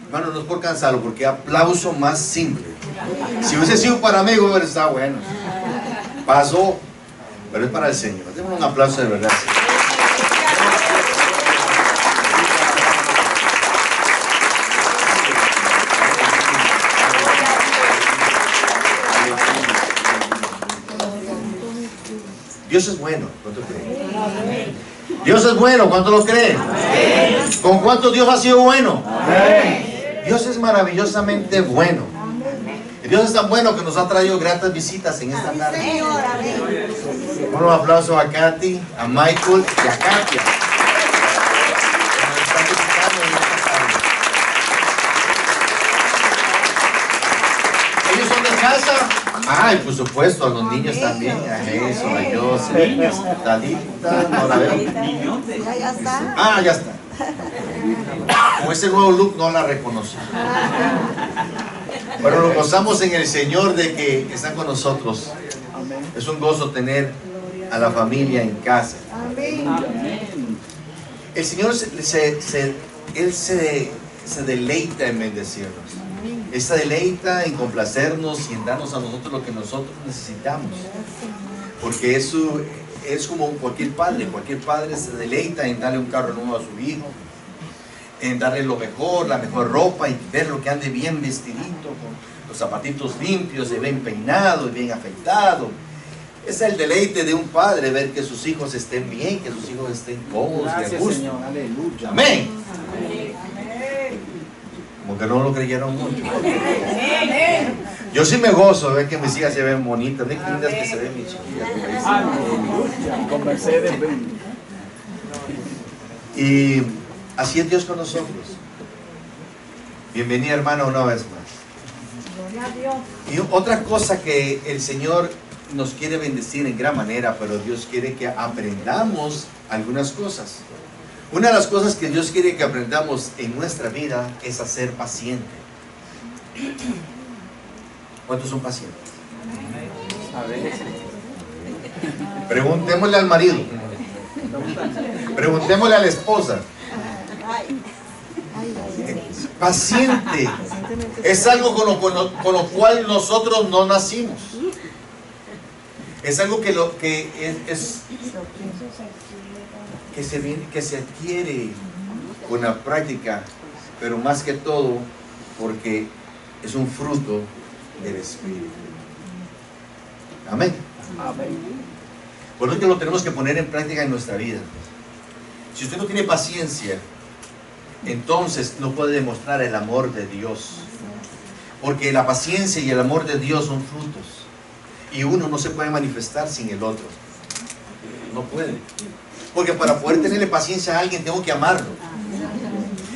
Hermano, no es por cansarlo, porque aplauso más simple. Si hubiese sido para mí, hubiera estado bueno. Pasó, pero es para el Señor. Démosle un aplauso de verdad. Dios es bueno, ¿cuánto creen? Dios es bueno, ¿cuánto lo creen? ¿Con cuánto Dios ha sido bueno? Dios es maravillosamente bueno. Dios es tan bueno que nos ha traído gratas visitas en esta tarde. Un aplauso a Katy, a Michael y a Katia. ¿Ellos son de casa? Ay, por supuesto, a los niños también. A eso, a Joseph, Talita, no la veo. Ya está. Ah, ya está. Con ese nuevo look no la reconocí. Pero nos gozamos en el Señor de que están con nosotros. Es un gozo tener a la familia en casa. El Señor Él se deleita en bendecirnos. Él se deleita en complacernos y en darnos a nosotros lo que nosotros necesitamos. Porque eso es como cualquier padre. Cualquier padre se deleita en darle un carro nuevo a su hijo, en darle lo mejor, la mejor ropa, y verlo que ande bien vestidito, con los zapatitos limpios, y bien peinado y bien afeitado. Es el deleite de un padre, ver que sus hijos estén bien, que sus hijos estén cómodos y a gusto. Señor, aleluya. Amén. Como que no lo creyeron mucho. Yo sí me gozo de ver que mis hijas se ven bonitas, de qué lindas que se ven mis chiquillas. Aleluya. Con Mercedes Benz. Y así es Dios con nosotros. Bienvenida, hermana, una vez más. Y otra cosa que el Señor nos quiere bendecir en gran manera, pero Dios quiere que aprendamos algunas cosas. Una de las cosas que Dios quiere que aprendamos en nuestra vida es a ser paciente. ¿Cuántos son pacientes? A ver. Preguntémosle al marido. Preguntémosle a la esposa. Paciente es algo con lo cual nosotros no nacimos. Es algo que se adquiere con la práctica, pero más que todo porque es un fruto del Espíritu. Amén. Por lo que lo tenemos que poner en práctica en nuestra vida. Si usted no tiene paciencia, entonces no puede demostrar el amor de Dios, porque la paciencia y el amor de Dios son frutos, y uno no se puede manifestar sin el otro. No puede, porque para poder tenerle paciencia a alguien tengo que amarlo,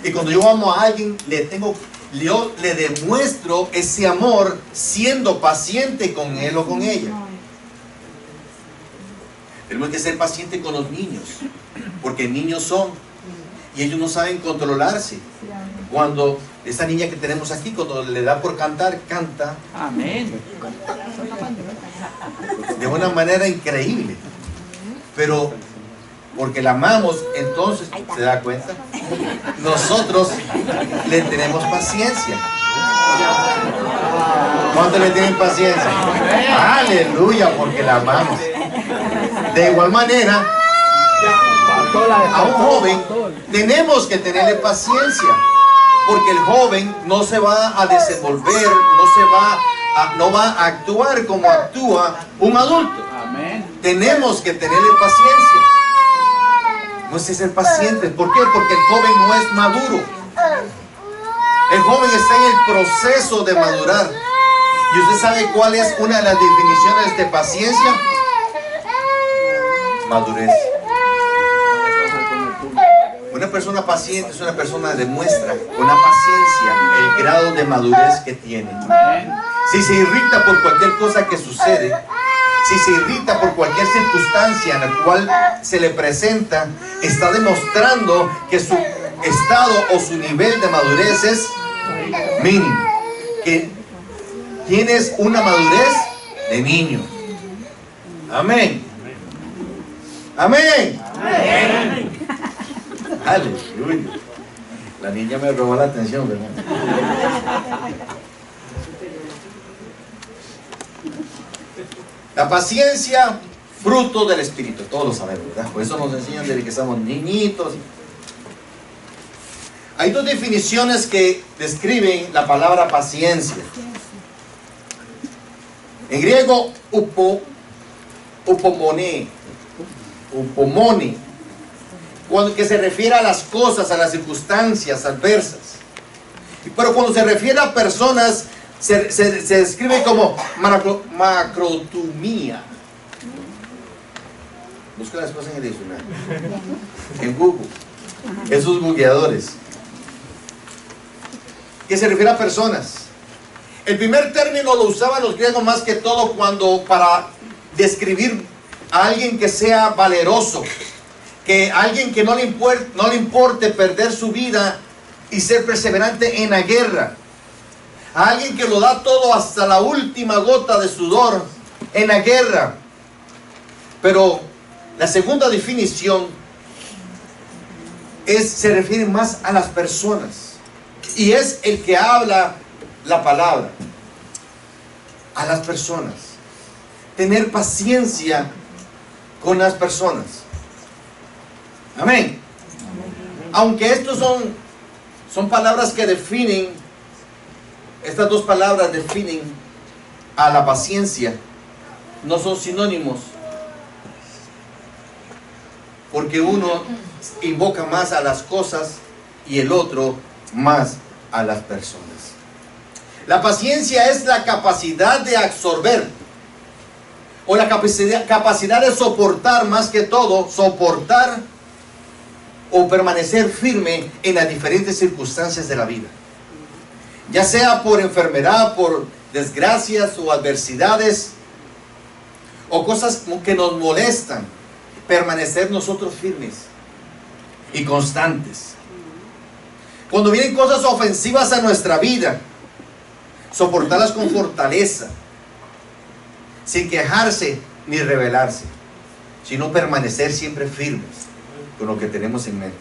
y cuando yo amo a alguien yo le demuestro ese amor siendo paciente con él o con ella. Tenemos que ser pacientes con los niños, porque niños son, y ellos no saben controlarse. Cuando esta niña que tenemos aquí, cuando le da por cantar, canta. Amén. De una manera increíble. Pero porque la amamos, entonces, ¿se da cuenta? Nosotros le tenemos paciencia. ¿Cuánto le tienen paciencia? Aleluya, porque la amamos. De igual manera, a un joven tenemos que tenerle paciencia, porque el joven no se va a desenvolver, no va a actuar como actúa un adulto. Tenemos que tenerle paciencia. No es ser pacientes. ¿Por qué? Porque el joven no es maduro. El joven está en el proceso de madurar. ¿Y usted sabe cuál es una de las definiciones de paciencia? Madurez. Una persona paciente es una persona que demuestra con la paciencia el grado de madurez que tiene. Si se irrita por cualquier cosa que sucede, si se irrita por cualquier circunstancia en la cual se le presenta, está demostrando que su estado o su nivel de madurez es mínimo. Que tienes una madurez de niño. Amén. Amén. Amén. Aleluya. La niña me robó la atención, ¿verdad? La paciencia, fruto del Espíritu, todos lo sabemos, ¿verdad? Por eso nos enseñan desde que somos niñitos. Hay dos definiciones que describen la palabra paciencia. En griego, upomone, que se refiere a las cosas, a las circunstancias adversas. Pero cuando se refiere a personas, se describe como macrotumía. Busca las cosas en el diccionario, en Google, esos bugueadores. Que se refiere a personas. El primer término lo usaban los griegos más que todo para describir a alguien que sea valeroso, que alguien que no le importe perder su vida y ser perseverante en la guerra, a alguien que lo da todo hasta la última gota de sudor en la guerra. Pero la segunda definición se refiere más a las personas. Y es el que habla la palabra a las personas. Tener paciencia con las personas. Amén. Aunque estos son palabras que definen, estas dos palabras definen a la paciencia, no son sinónimos. Porque uno invoca más a las cosas y el otro más a las personas. La paciencia es la capacidad de absorber o la capacidad de soportar, más que todo, soportar o permanecer firme en las diferentes circunstancias de la vida. Ya sea por enfermedad, por desgracias o adversidades o cosas que nos molestan, permanecer nosotros firmes y constantes. Cuando vienen cosas ofensivas a nuestra vida, soportarlas con fortaleza, sin quejarse ni rebelarse, sino permanecer siempre firmes con lo que tenemos en mente.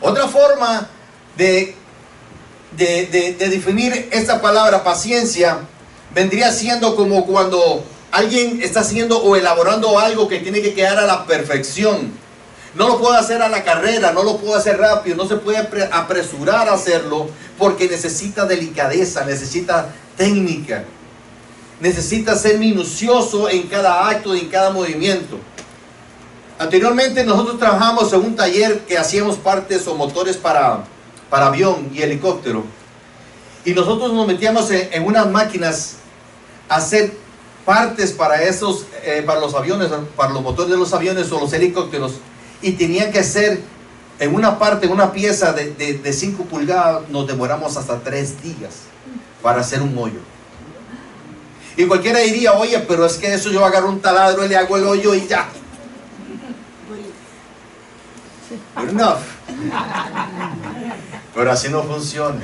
Otra forma de definir esta palabra paciencia vendría siendo como cuando alguien está haciendo o elaborando algo que tiene que quedar a la perfección. No lo puede hacer a la carrera, no lo puede hacer rápido, no se puede apresurar a hacerlo porque necesita delicadeza, necesita técnica, necesita ser minucioso en cada acto y en cada movimiento. Anteriormente nosotros trabajamos en un taller que hacíamos partes o motores para avión y helicóptero, y nosotros nos metíamos en unas máquinas a hacer partes para esos, para los aviones, para los motores de los aviones o los helicópteros. Y tenían que ser en una parte, en una pieza de 5 pulgadas, nos demoramos hasta 3 días para hacer un hoyo. Y cualquiera diría, oye, pero es que eso yo agarro un taladro y le hago el hoyo y ya. Good enough. Pero así no funciona.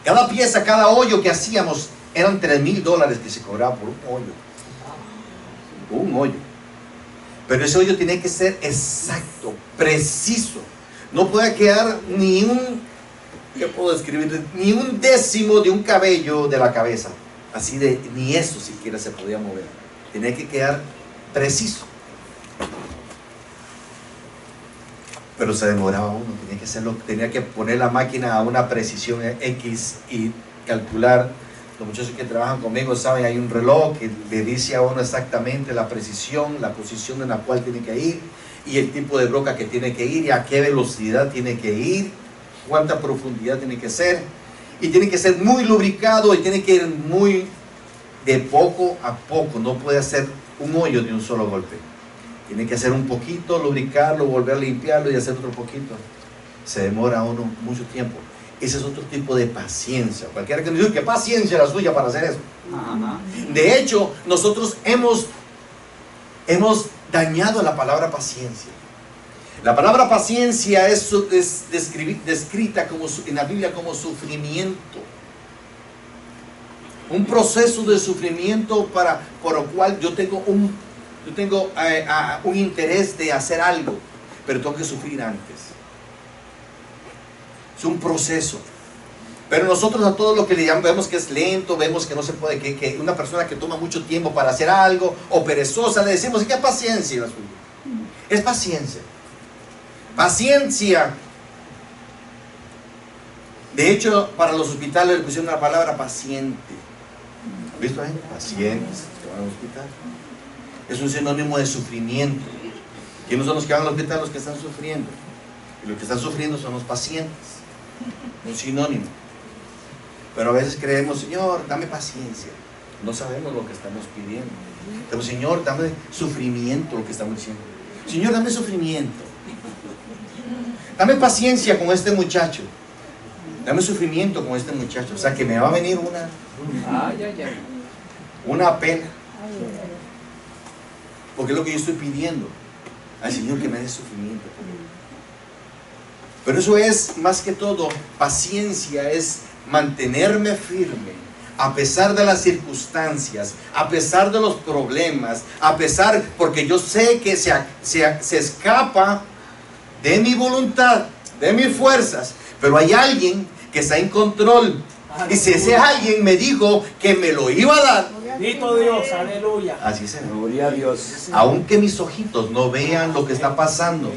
Cada pieza, cada hoyo que hacíamos, eran $3,000 que se cobraba por un hoyo. Un hoyo. Pero ese hoyo tiene que ser exacto, preciso. No puede quedar ni un, ¿qué puedo describir? Ni un décimo de un cabello de la cabeza. Así ni eso siquiera se podía mover. Tiene que quedar preciso. Pero se demoraba uno, tenía que poner la máquina a una precisión X y calcular. Los muchachos que trabajan conmigo saben, hay un reloj que le dice a uno exactamente la precisión, la posición en la cual tiene que ir y el tipo de broca que tiene que ir y a qué velocidad tiene que ir, cuánta profundidad tiene que ser, y tiene que ser muy lubricado y tiene que ir muy de poco a poco. No puede hacer un hoyo de un solo golpe, tiene que hacer un poquito, lubricarlo, volver a limpiarlo y hacer otro poquito. Se demora uno mucho tiempo. Ese es otro tipo de paciencia. Cualquiera que me diga, ¿qué paciencia la suya para hacer eso? De hecho, nosotros hemos dañado la palabra paciencia. La palabra paciencia es descrita en la Biblia como sufrimiento. Un proceso de sufrimiento por lo cual yo tengo un interés de hacer algo, pero tengo que sufrir antes. Es un proceso. Pero nosotros a todo lo que le llamamos, vemos que es lento, vemos que no se puede, que una persona que toma mucho tiempo para hacer algo, o perezosa, le decimos, ¿qué paciencia la suya? Es paciencia. Paciencia. De hecho, para los hospitales le pusieron la palabra paciente. ¿Has visto ahí? Pacientes que van al hospital. Es un sinónimo de sufrimiento. ¿Quiénes son los que van al hospital? Los que están sufriendo. Y los que están sufriendo son los pacientes. Un sinónimo. Pero a veces creemos, Señor, dame paciencia. No sabemos lo que estamos pidiendo. Pero Señor, dame sufrimiento, lo que estamos diciendo. Señor, dame sufrimiento. Dame paciencia con este muchacho. Dame sufrimiento con este muchacho. O sea, que me va a venir una pena. Porque es lo que yo estoy pidiendo al Señor, que me dé sufrimiento. Pero eso es, más que todo, paciencia es mantenerme firme a pesar de las circunstancias, a pesar de los problemas, a pesar, porque yo sé que se escapa de mi voluntad, de mis fuerzas, pero hay alguien que está en control. Y si ese alguien me dijo que me lo iba a dar, bendito Dios, aleluya. así será. Gloria a Dios. Aunque mis ojitos no vean lo que está pasando,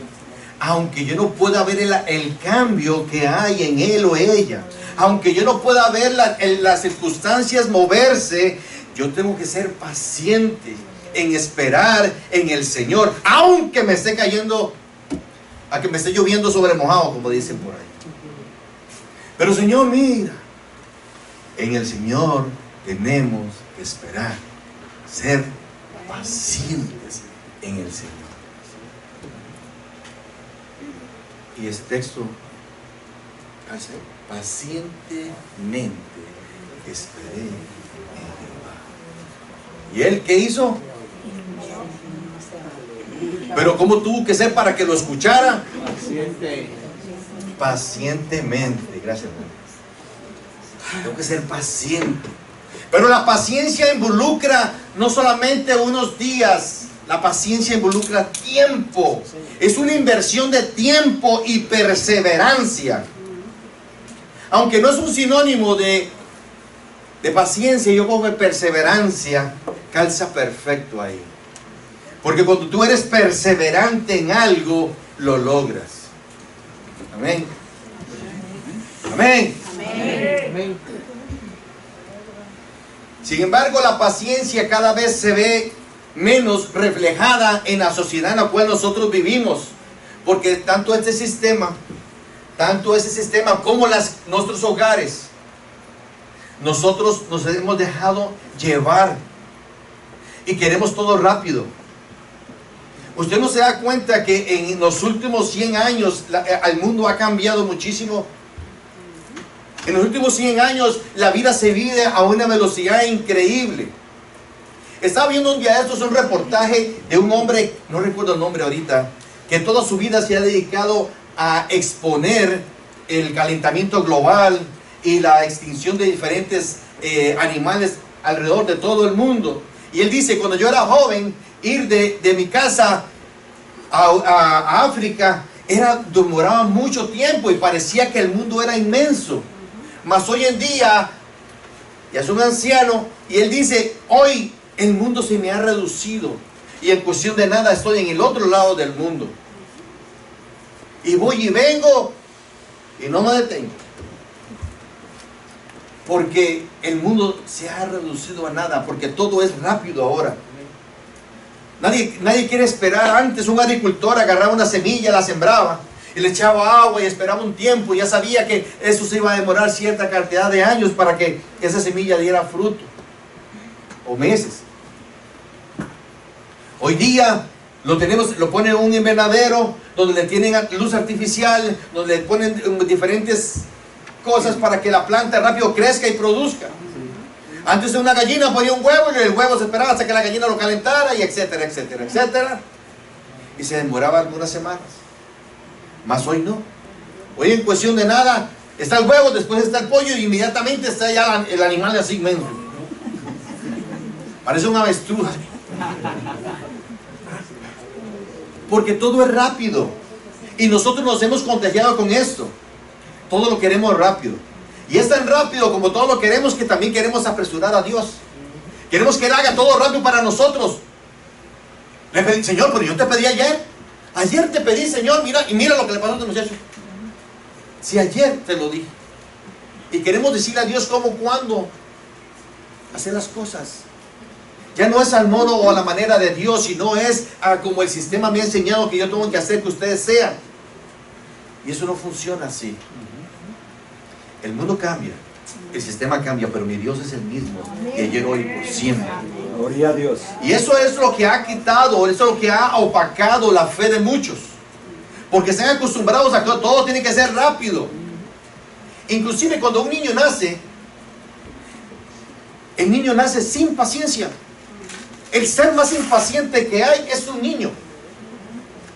aunque yo no pueda ver el cambio que hay en él o ella, aunque yo no pueda ver las circunstancias moverse, yo tengo que ser paciente en esperar en el Señor, aunque me esté cayendo, a que me esté lloviendo sobre mojado, como dicen por ahí. Pero Señor, mira, en el Señor tenemos que esperar, ser pacientes en el Señor. Y este texto hace: pacientemente esperé en Jehová. ¿Y él qué hizo? Pero ¿cómo tuvo que ser para que lo escuchara? Pacientemente. Gracias, hermano. Tengo que ser paciente. Pero la paciencia involucra no solamente unos días. La paciencia involucra tiempo. Es una inversión de tiempo y perseverancia. Aunque no es un sinónimo de paciencia, yo pongo perseverancia, calza perfecto ahí. Porque cuando tú eres perseverante en algo, lo logras. Amén. Amén. Amén. Sin embargo, la paciencia cada vez se ve menos reflejada en la sociedad en la cual nosotros vivimos. Porque tanto ese sistema como nuestros hogares, nosotros nos hemos dejado llevar y queremos todo rápido. Usted no se da cuenta que en los últimos 100 años el mundo ha cambiado muchísimo. En los últimos 100 años la vida se vive a una velocidad increíble. Estaba viendo un día de estos un reportaje de un hombre, no recuerdo el nombre ahorita, que toda su vida se ha dedicado a exponer el calentamiento global y la extinción de diferentes animales alrededor de todo el mundo. Y él dice: cuando yo era joven, ir de mi casa a África demoraba mucho tiempo y parecía que el mundo era inmenso. Mas hoy en día, ya es un anciano, y él dice: hoy el mundo se me ha reducido y en cuestión de nada estoy en el otro lado del mundo. Y voy y vengo y no me detengo. Porque el mundo se ha reducido a nada, porque todo es rápido ahora. Nadie quiere esperar. Antes un agricultor agarraba una semilla, la sembraba y le echaba agua y esperaba un tiempo y ya sabía que eso se iba a demorar cierta cantidad de años para que esa semilla diera fruto, o meses. Hoy día lo ponen en un invernadero donde le tienen luz artificial, donde le ponen diferentes cosas para que la planta rápido crezca y produzca. Antes de una gallina ponía un huevo y el huevo se esperaba hasta que la gallina lo calentara, y etcétera, etcétera, etcétera. Y se demoraba algunas semanas. Mas hoy no. Hoy en cuestión de nada está el huevo, después está el pollo y inmediatamente está ya el animal así inmenso. Parece una avestruz. Porque todo es rápido. Y nosotros nos hemos contagiado con esto. todo lo queremos rápido. Y es tan rápido como todo lo queremos que también queremos apresurar a Dios. Queremos que Él haga todo rápido para nosotros. Le pedí, Señor, pero yo te pedí ayer. Ayer te pedí, Señor, mira, y mira lo que le pasó a este muchacho. Si ayer te lo dije. Y queremos decirle a Dios cómo, cuándo hacer las cosas. Ya no es al modo o a la manera de Dios, sino es como el sistema me ha enseñado que yo tengo que hacer que ustedes sean. Y eso no funciona así. El mundo cambia, el sistema cambia, pero mi Dios es el mismo, que ayer, hoy, por siempre. Gloria a Dios. Y eso es lo que ha quitado, eso es lo que ha opacado la fe de muchos. Porque están acostumbrados a que todo tiene que ser rápido. Inclusive cuando un niño nace, el niño nace sin paciencia. El ser más impaciente que hay es un niño.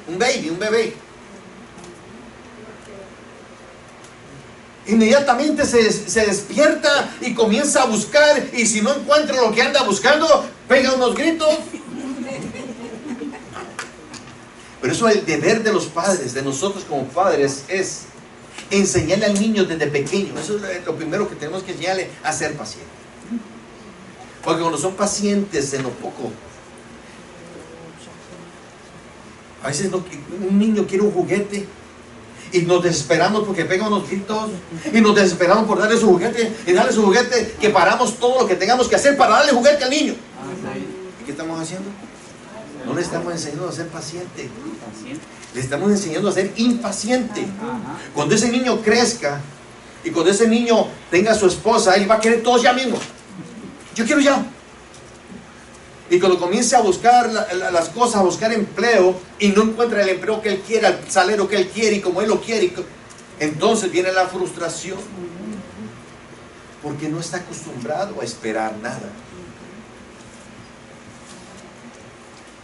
Un bebé. Inmediatamente se despierta y comienza a buscar, y si no encuentra lo que anda buscando, pega unos gritos. Pero eso es el deber de los padres, de nosotros como padres, es enseñarle al niño desde pequeño. Eso es lo primero que tenemos que enseñarle, a ser paciente. Porque cuando son pacientes en lo poco, a veces un niño quiere un juguete y nos desesperamos porque pega unos gritos, y nos desesperamos por darle su juguete, y darle su juguete, que paramos todo lo que tengamos que hacer para darle juguete al niño. ¿Y qué estamos haciendo? No le estamos enseñando a ser paciente, le estamos enseñando a ser impaciente. Cuando ese niño crezca y cuando ese niño tenga su esposa, él va a querer todo ya mismo. Yo quiero ya. Y cuando comience a buscar las cosas, a buscar empleo, y no encuentra el empleo que él quiere, el salario que él quiere y como él lo quiere, entonces viene la frustración, porque no está acostumbrado a esperar nada.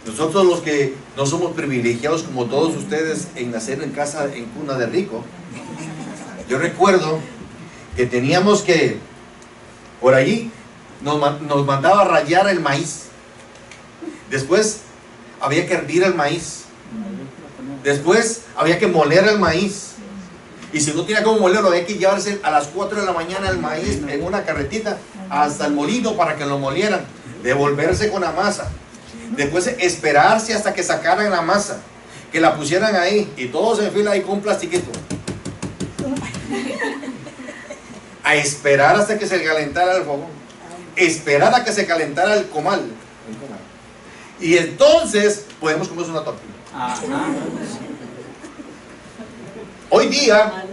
Nosotros, los que no somos privilegiados como todos ustedes en nacer en casa, en cuna de rico, yo recuerdo que teníamos que, por allí nos mandaba a rallar el maíz. Después había que hervir el maíz. Después había que moler el maíz. Y si no tenía cómo molerlo, había que llevarse a las 4 de la mañana el maíz en una carretita hasta el molino para que lo molieran. Devolverse con la masa. Después esperarse hasta que sacaran la masa, que la pusieran ahí, y todos en fila ahí con un plastiquito. A esperar hasta que se calentara el fogón. Esperar a que se calentara el comal. Y entonces podemos comer una tortilla. Hoy día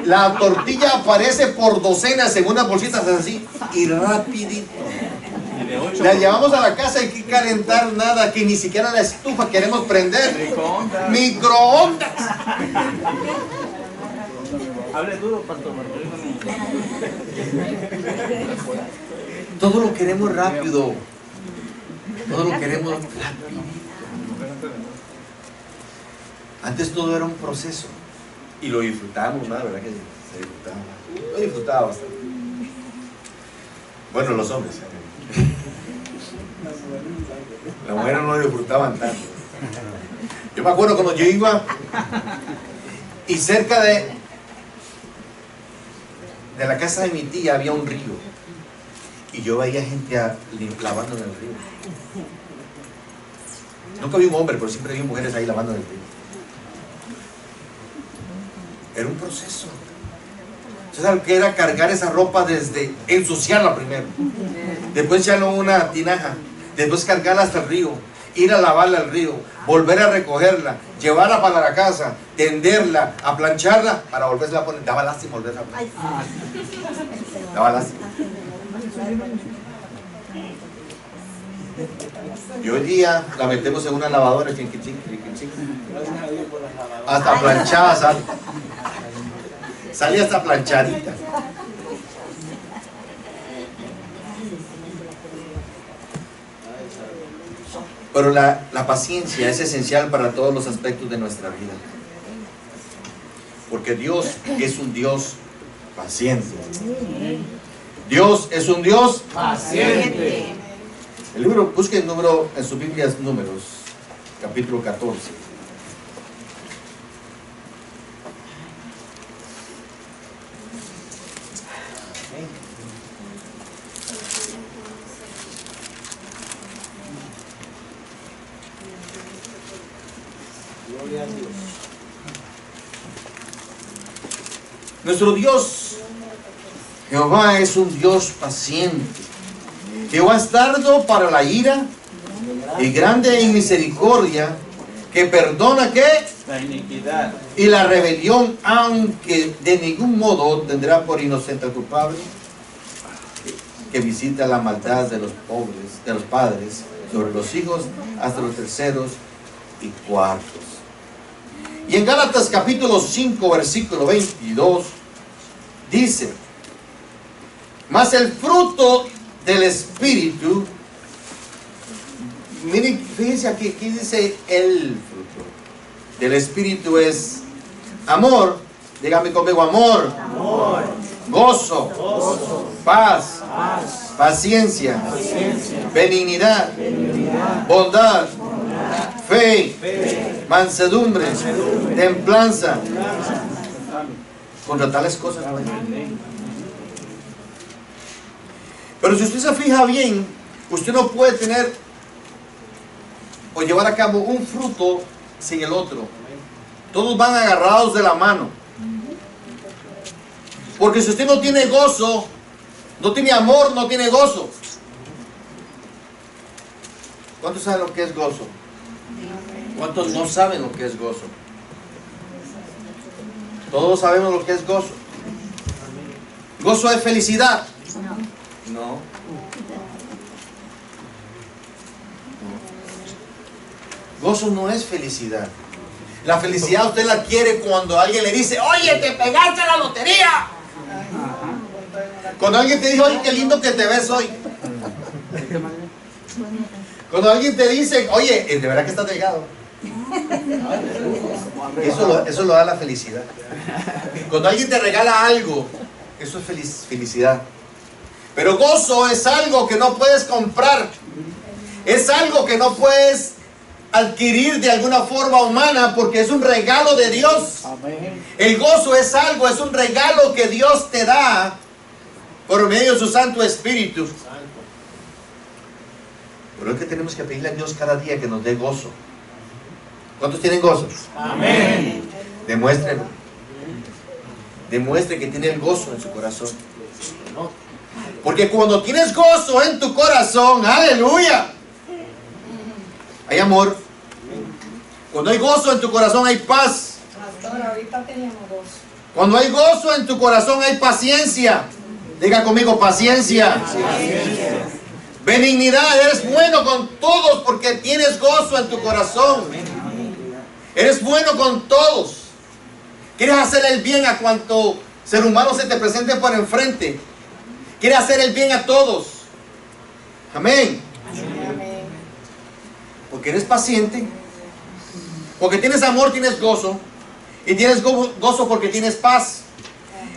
la tortilla aparece por docenas en unas bolsitas así y rapidito. La llevamos a la casa y hay que calentar nada, que ni siquiera la estufa queremos prender. Microondas. Hable duro, pastor. Todo lo queremos rápido. Todo lo queremos rápido. Antes todo era un proceso. Y lo disfrutábamos más, ¿verdad que se disfrutaba? Lo disfrutaba bastante. Bueno, los hombres. Las mujeres no lo disfrutaban tanto. Yo me acuerdo cuando yo iba y cerca de la casa de mi tía había un río. Y yo veía gente lavando en el río. Nunca vi un hombre, pero siempre vi mujeres ahí lavando en el río. Era un proceso. ¿Sabes qué era? Cargar esa ropa desde ensuciarla primero, después echarla en una tinaja, después cargarla hasta el río, ir a lavarla al río, volver a recogerla, llevarla para la casa, tenderla, a plancharla para volverla a poner. Daba lástima volverla a poner. Daba lástima. Y hoy día la metemos en una lavadora, hasta planchada sale. Sale hasta planchadita. Pero la paciencia es esencial para todos los aspectos de nuestra vida. Porque Dios es un Dios paciente. Dios es un Dios paciente. El libro, busque el número en su Biblia, Números, capítulo 14. Nuestro Dios, Jehová, es un Dios paciente. Jehová es tardo para la ira y grande en misericordia, que perdona ¿qué? La iniquidad. Y la rebelión, aunque de ningún modo tendrá por inocente al culpable, que visita la maldad de los pobres, de los padres, sobre los hijos hasta los terceros y cuartos. Y en Gálatas capítulo 5, versículo 22, dice: mas el fruto del Espíritu, miren, fíjense aquí dice el fruto del Espíritu es amor, dígame conmigo, amor, gozo, paz, paciencia, benignidad, bondad, fe, mansedumbre, templanza. Contra tales cosas no hay. Pero si usted se fija bien, usted no puede tener o llevar a cabo un fruto sin el otro. Todos van agarrados de la mano. Porque si usted no tiene gozo, no tiene amor, no tiene gozo. ¿Cuántos saben lo que es gozo? ¿Cuántos no saben lo que es gozo? Todos sabemos lo que es gozo. Gozo es felicidad. No. Gozo no es felicidad. La felicidad usted la quiere cuando alguien le dice: oye, te pegaste la lotería. Cuando alguien te dice: oye, qué lindo que te ves hoy. Cuando alguien te dice: oye, de verdad que estás delgado. Eso lo da la felicidad. Cuando alguien te regala algo, eso es felicidad. Pero gozo es algo que no puedes comprar. Es algo que no puedes adquirir de alguna forma humana, porque es un regalo de Dios. Amén. El gozo es algo, es un regalo que Dios te da por medio de su Santo Espíritu. Pero es que tenemos que pedirle a Dios cada día que nos dé gozo. ¿Cuántos tienen gozo? Amén. Demuéstrenlo. Demuestre que tiene el gozo en su corazón. Porque cuando tienes gozo en tu corazón, aleluya, hay amor. Cuando hay gozo en tu corazón hay paz. Pastor, ahorita tenemos dos. Cuando hay gozo en tu corazón hay paciencia. Diga conmigo, paciencia. Benignidad, eres bueno con todos porque tienes gozo en tu corazón. Eres bueno con todos. Quieres hacer el bien a cuanto ser humano se te presente por enfrente. Quieres hacer el bien a todos. Amén. Amén. Porque eres paciente. Porque tienes amor, tienes gozo. Y tienes gozo porque tienes paz.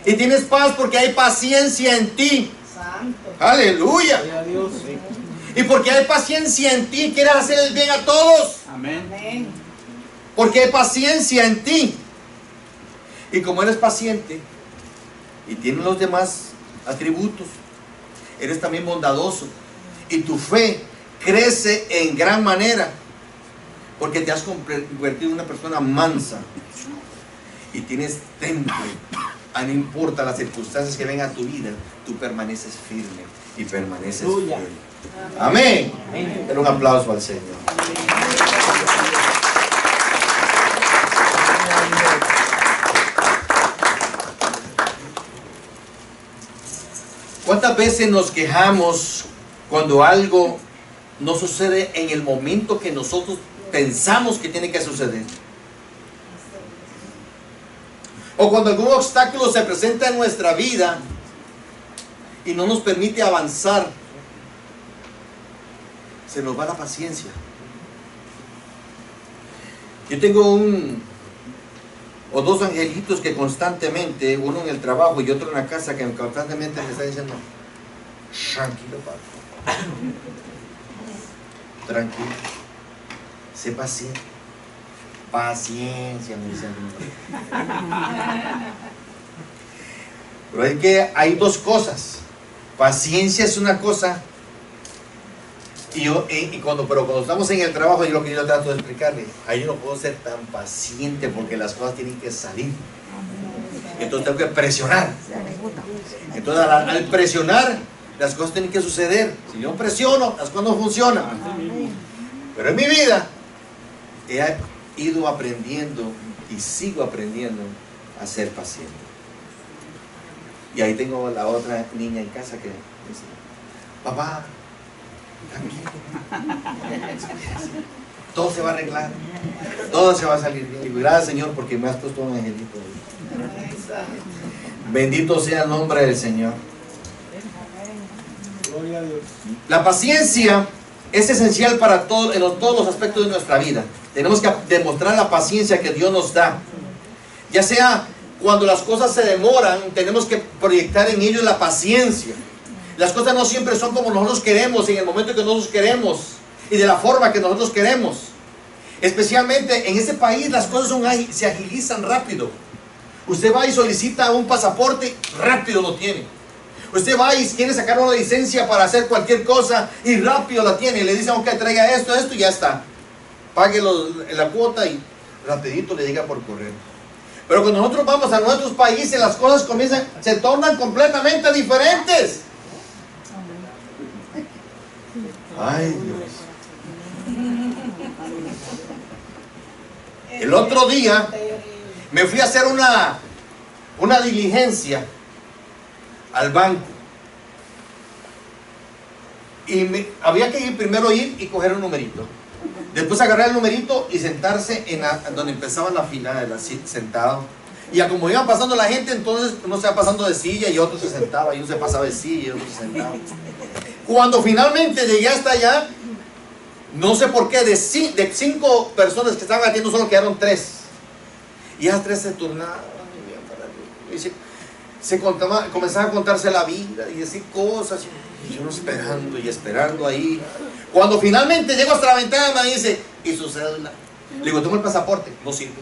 Y tienes paz porque hay paciencia en ti. Santo. Aleluya. Gloria a Dios. Y porque hay paciencia en ti, quieres hacer el bien a todos. Amén. Amén. Porque hay paciencia en ti. Y como eres paciente y tienes los demás atributos, eres también bondadoso. Y tu fe crece en gran manera. Porque te has convertido en una persona mansa. Y tienes temple. No importa las circunstancias que vengan a tu vida, tú permaneces firme y permaneces Aleluya. fiel. Amén. Amén. Den un aplauso al Señor. ¿Cuántas veces nos quejamos cuando algo no sucede en el momento que nosotros pensamos que tiene que suceder? O cuando algún obstáculo se presenta en nuestra vida y no nos permite avanzar, se nos va la paciencia. Yo tengo o dos angelitos que constantemente, uno en el trabajo y otro en la casa, que constantemente me están diciendo: tranquilo, padre, tranquilo, sé paciente. Paciencia, me dicen. Pero es que hay dos cosas. Paciencia es una cosa. Pero cuando estamos en el trabajo, lo que yo trato de explicarle, ahí yo no puedo ser tan paciente porque las cosas tienen que salir. Entonces tengo que presionar. Entonces al presionar, las cosas tienen que suceder. Si yo presiono, las cosas no funcionan. Pero en mi vida he ido aprendiendo y sigo aprendiendo a ser paciente. Y ahí tengo la otra niña en casa que dice: papá, todo se va a arreglar, todo se va a salir bien. Y gracias, Señor, porque me has puesto un angelito. Bendito sea el nombre del Señor. Gloria a Dios. La paciencia es esencial para todos los aspectos de nuestra vida. Tenemos que demostrar la paciencia que Dios nos da. Ya sea cuando las cosas se demoran, tenemos que proyectar en ellos la paciencia. Las cosas no siempre son como nosotros queremos, en el momento que nosotros queremos y de la forma que nosotros queremos. Especialmente en este país las cosas se agilizan rápido. Usted va y solicita un pasaporte, rápido lo tiene. Usted va y quiere sacar una licencia para hacer cualquier cosa y rápido la tiene. Le dicen: ok, traiga esto y ya está. Pague la cuota y rapidito le llega por correo. Pero cuando nosotros vamos a nuestros países, las cosas se tornan completamente diferentes. Ay, Dios. El otro día me fui a hacer una diligencia al banco. Y había que primero ir y coger un numerito. Después agarrar el numerito y sentarse donde empezaba la fila, sentado. Y a como iban pasando la gente, entonces uno se va pasando de silla y otro se sentaba, y uno se pasaba de silla y otro se sentaba. Cuando finalmente llegué hasta allá, no sé por qué, de 5 personas que estaban atiendo solo quedaron 3. Y esas 3 se turnaban y comenzaban a contarse la vida y decir cosas. Y uno esperando y esperando ahí. Cuando finalmente llego hasta la ventana, me dice: ¿y su cédula? Le digo: tengo el pasaporte. No sirve.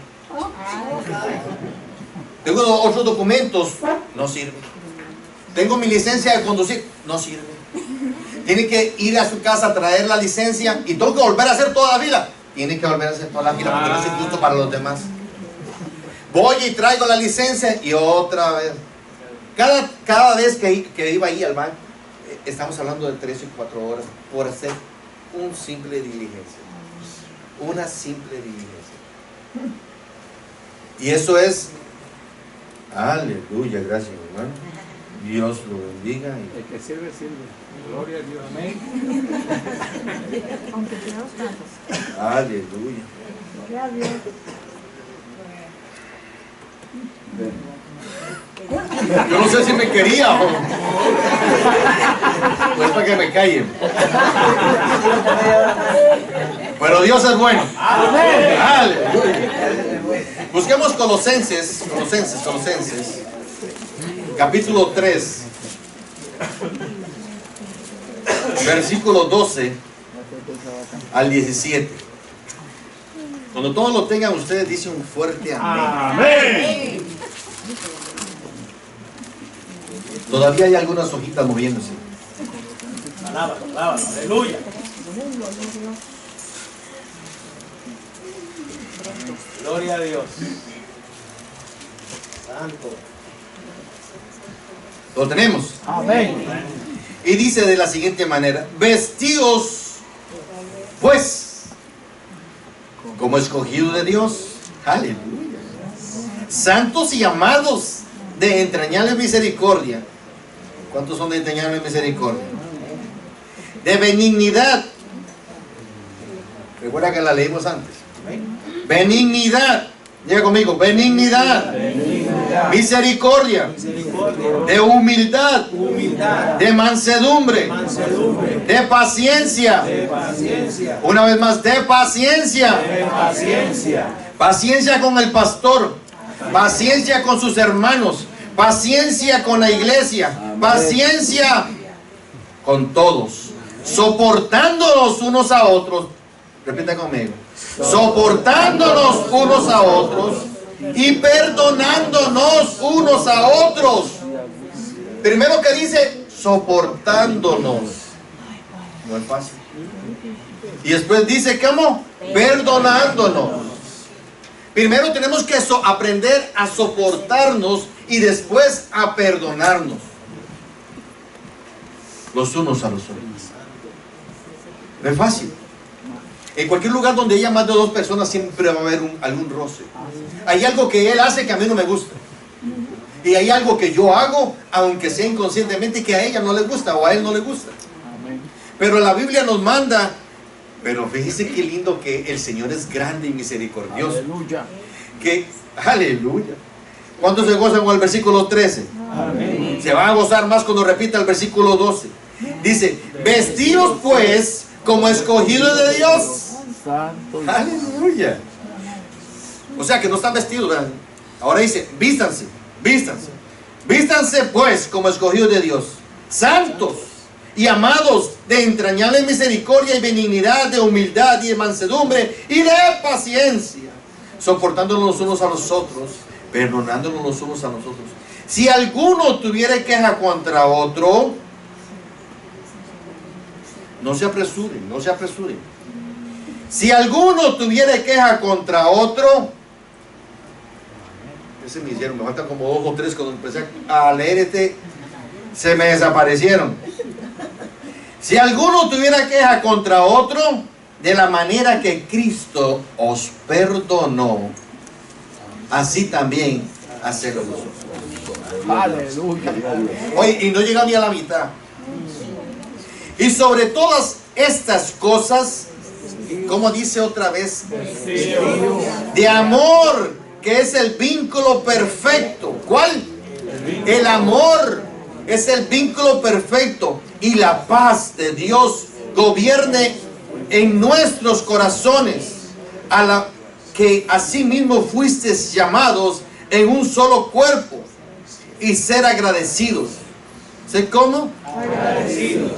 Tengo otros documentos. No sirve. Tengo mi licencia de conducir. No sirve. Tiene que ir a su casa a traer la licencia y tengo que volver a hacer toda la fila. Tiene que volver a hacer toda la fila porque no es injusto para los demás. Voy y traigo la licencia y otra vez. Cada vez que iba ahí al banco, estamos hablando de 3 y 4 horas por hacer una simple diligencia. Una simple diligencia. Y eso es, aleluya, gracias, hermano. Dios lo bendiga. El que sirve, sirve. Gloria a Dios. Amén. Aunque tiene los tantos. Aleluya. Gloria a Dios. Yo no sé si me quería o pues para que me callen. Pero Dios es bueno. Aleluya. Busquemos Colosenses, capítulo 3, versículo 12 al 17. Cuando todos lo tengan, ustedes dicen un fuerte amén. Amén. Todavía hay algunas hojitas moviéndose. Alábalo, alábalo. Aleluya. Gloria a Dios. Santo. ¿Lo tenemos? Amén. Y dice de la siguiente manera: vestidos pues como escogidos de Dios, aleluya, santos y amados, de entrañable misericordia. ¿Cuántos son de entrañable misericordia? De benignidad. Recuerda que la leímos antes. Benignidad. Diga conmigo: benignidad, misericordia, de humildad, de mansedumbre, de paciencia. Una vez más, de paciencia. Paciencia con el pastor, paciencia con sus hermanos, paciencia con la iglesia, paciencia con todos, soportándonos unos a otros. Repita conmigo: soportándonos unos a otros y perdonándonos unos a otros. Primero que dice, soportándonos. No es fácil. Y después dice, ¿cómo? Perdonándonos. Primero tenemos que aprender a soportarnos y después a perdonarnos los unos a los otros. No es fácil. En cualquier lugar donde haya más de dos personas siempre va a haber algún roce. Hay algo que él hace que a mí no me gusta. Y hay algo que yo hago, aunque sea inconscientemente, que a ella no le gusta o a él no le gusta. Pero la Biblia nos manda, pero fíjese qué lindo que el Señor es grande y misericordioso. Aleluya. Aleluya. ¿Cuántos se gozan con el versículo 13? Amén. Se van a gozar más cuando repita el versículo 12. Dice, vestidos pues como escogidos de Dios. Santo. Aleluya. O sea que no están vestidos, ¿verdad? Ahora dice, vístanse, vístanse. Vístanse pues como escogidos de Dios, santos y amados, de entrañable misericordia y benignidad, de humildad y de mansedumbre y de paciencia, soportándonos los unos a los otros, perdonándonos los unos a los otros. Si alguno tuviera queja contra otro, no se apresuren, no se apresuren. Si alguno tuviera queja contra otro, ese me hicieron, me faltan como 2 o 3 cuando empecé a leer se me desaparecieron. Si alguno tuviera queja contra otro, de la manera que Cristo os perdonó, así también hacedlo vosotros. Aleluya. Oye, y no llega ni a la mitad. Y sobre todas estas cosas, como dice otra vez, de amor, que es el vínculo perfecto. ¿Cuál? El amor es el vínculo perfecto, y la paz de Dios gobierne en nuestros corazones, a la que asimismo fuisteis llamados en un solo cuerpo, y ser agradecidos. ¿Sé cómo? Agradecidos.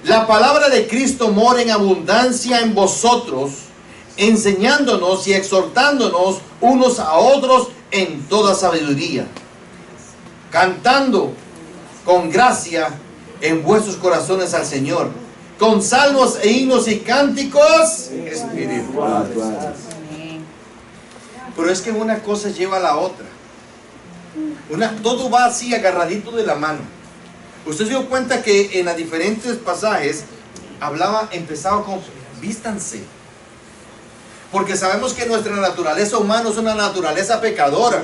La palabra de Cristo mora en abundancia en vosotros, enseñándonos y exhortándonos unos a otros en toda sabiduría, cantando con gracia en vuestros corazones al Señor, con salmos e himnos y cánticos espirituales. Pero es que una cosa lleva a la otra. Todo va así agarradito de la mano. Usted se dio cuenta que en los diferentes pasajes empezaba con vístanse. Porque sabemos que nuestra naturaleza humana es una naturaleza pecadora.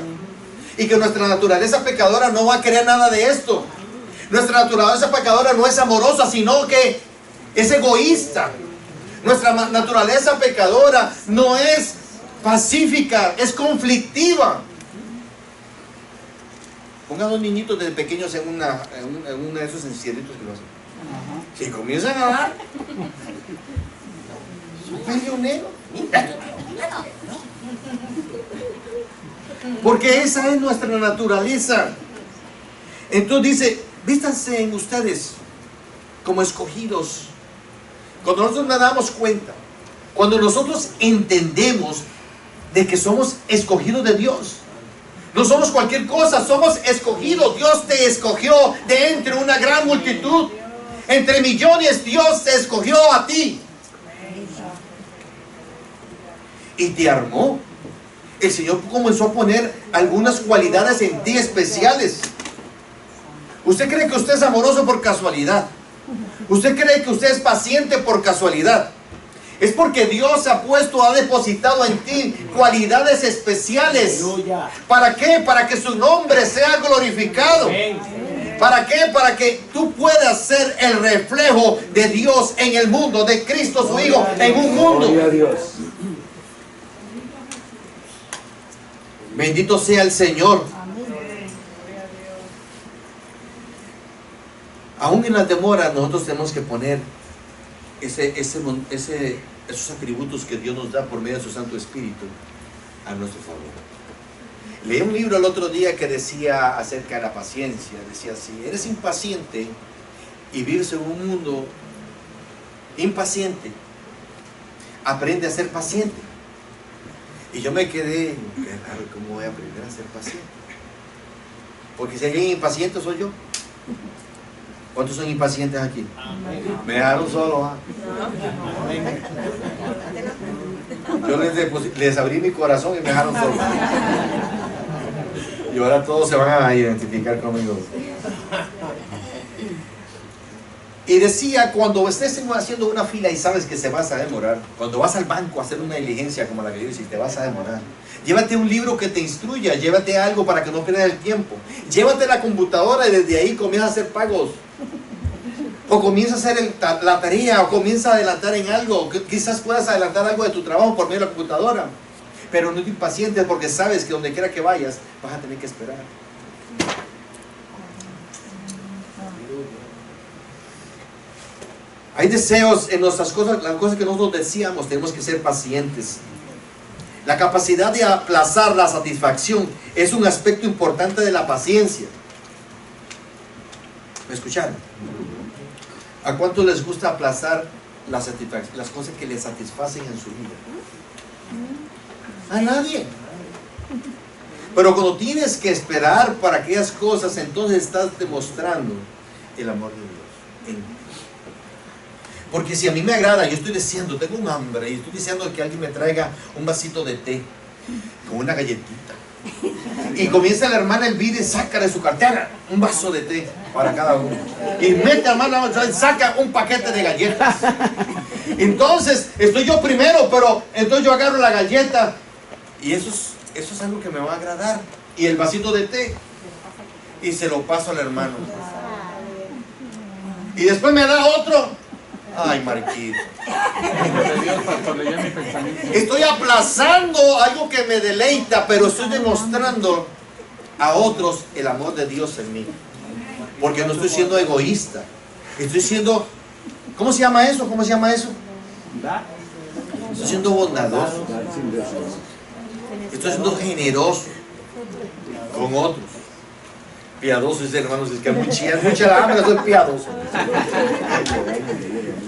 Y que nuestra naturaleza pecadora no va a querer nada de esto. Nuestra naturaleza pecadora no es amorosa, sino que es egoísta. Nuestra naturaleza pecadora no es pacífica, es conflictiva. Pongan a dos niñitos desde pequeños en una de esos encierritos que lo hacen. Si comienzan a dar, son peleoneros. Porque esa es nuestra naturaleza. Entonces dice, vístanse en ustedes como escogidos. Cuando nosotros nos damos cuenta, cuando nosotros entendemos de que somos escogidos de Dios, no somos cualquier cosa, somos escogidos. Dios te escogió de entre una gran multitud, entre millones. Dios te escogió a ti y te armó. El Señor comenzó a poner algunas cualidades en ti especiales. ¿Usted cree que usted es amoroso por casualidad? ¿Usted cree que usted es paciente por casualidad? Es porque Dios ha depositado en ti cualidades especiales. ¿Para qué? Para que su nombre sea glorificado. ¿Para qué? Para que tú puedas ser el reflejo de Dios en el mundo, de Cristo su Hijo en un mundo. Bendito sea el Señor. Aún en las demoras nosotros tenemos que poner esos atributos que Dios nos da por medio de su Santo Espíritu a nuestro favor. Leí un libro el otro día que decía acerca de la paciencia. Decía así: eres impaciente y vives en un mundo impaciente, aprende a ser paciente. Y yo me quedé, qué raro, ¿cómo voy a aprender a ser paciente? Porque si alguien impaciente soy yo. ¿Cuántos son impacientes aquí? Amén. Me dejaron solo. Amén. Yo les abrí mi corazón y me dejaron solo. Y ahora todos se van a identificar conmigo. Y decía, cuando estés haciendo una fila y sabes que se vas a demorar, cuando vas al banco a hacer una diligencia como la que yo hice y te vas a demorar, llévate un libro que te instruya, llévate algo para que no pierdas el tiempo. Llévate la computadora y desde ahí comienza a hacer pagos. O comienza a hacer la tarea, o comienza a adelantar en algo. Quizás puedas adelantar algo de tu trabajo por medio de la computadora. Pero no te impacientes porque sabes que donde quiera que vayas vas a tener que esperar. Hay deseos en nuestras cosas, las cosas que nosotros deseamos, tenemos que ser pacientes. La capacidad de aplazar la satisfacción es un aspecto importante de la paciencia. ¿Me escucharon? ¿A cuántos les gusta aplazar las cosas que les satisfacen en su vida? A nadie. Pero cuando tienes que esperar para aquellas cosas, entonces estás demostrando el amor de Dios. Porque si a mí me agrada, yo estoy deseando, tengo un hambre y estoy deseando que alguien me traiga un vasito de té con una galletita. Y comienza la hermana Elvira y saca de su cartera un vaso de té para cada uno. Y mete a la hermana, saca un paquete de galletas. Entonces, estoy yo primero, pero entonces yo agarro la galleta y eso es algo que me va a agradar. Y el vasito de té y se lo paso al hermano. Y después me da otro. Ay, Marquito. Estoy aplazando algo que me deleita, pero estoy demostrando a otros el amor de Dios en mí. Porque no estoy siendo egoísta. Estoy siendo... ¿Cómo se llama eso? ¿Cómo se llama eso? Estoy siendo bondadoso. Estoy siendo generoso con otros. Piadoso, dice hermanos, es que mucha hambre, soy piadoso.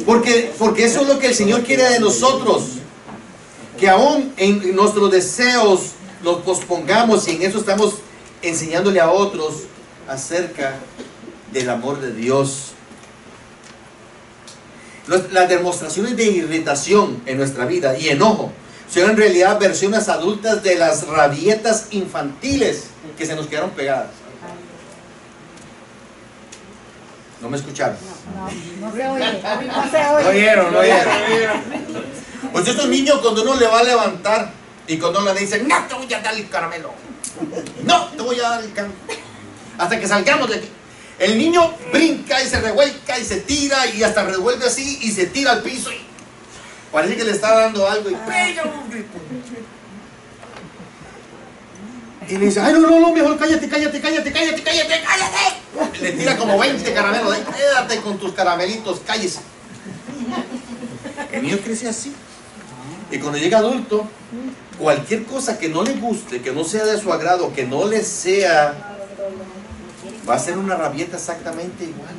Porque eso es lo que el Señor quiere de nosotros. Que aún en nuestros deseos los pospongamos y en eso estamos enseñándole a otros acerca del amor de Dios. Las demostraciones de irritación en nuestra vida y enojo son en realidad versiones adultas de las rabietas infantiles que se nos quedaron pegadas. ¿No me escucharon? No se oye. No se No oye. oyeron. Pues estos niños cuando uno le va a levantar y cuando uno le dice, no te voy a dar el caramelo, no te voy a dar el caramelo, hasta que salgamos de aquí. El niño brinca y se revuelca y se tira y hasta revuelve así y se tira al piso y parece que le está dando algo y pega un grito. Y le dice, ay no, mejor cállate. Le tira como 20 caramelos, quédate con tus caramelitos, cállese. El niño crece así. Y cuando llega adulto, cualquier cosa que no le guste, que no sea de su agrado, que no le sea, va a ser una rabieta exactamente igual.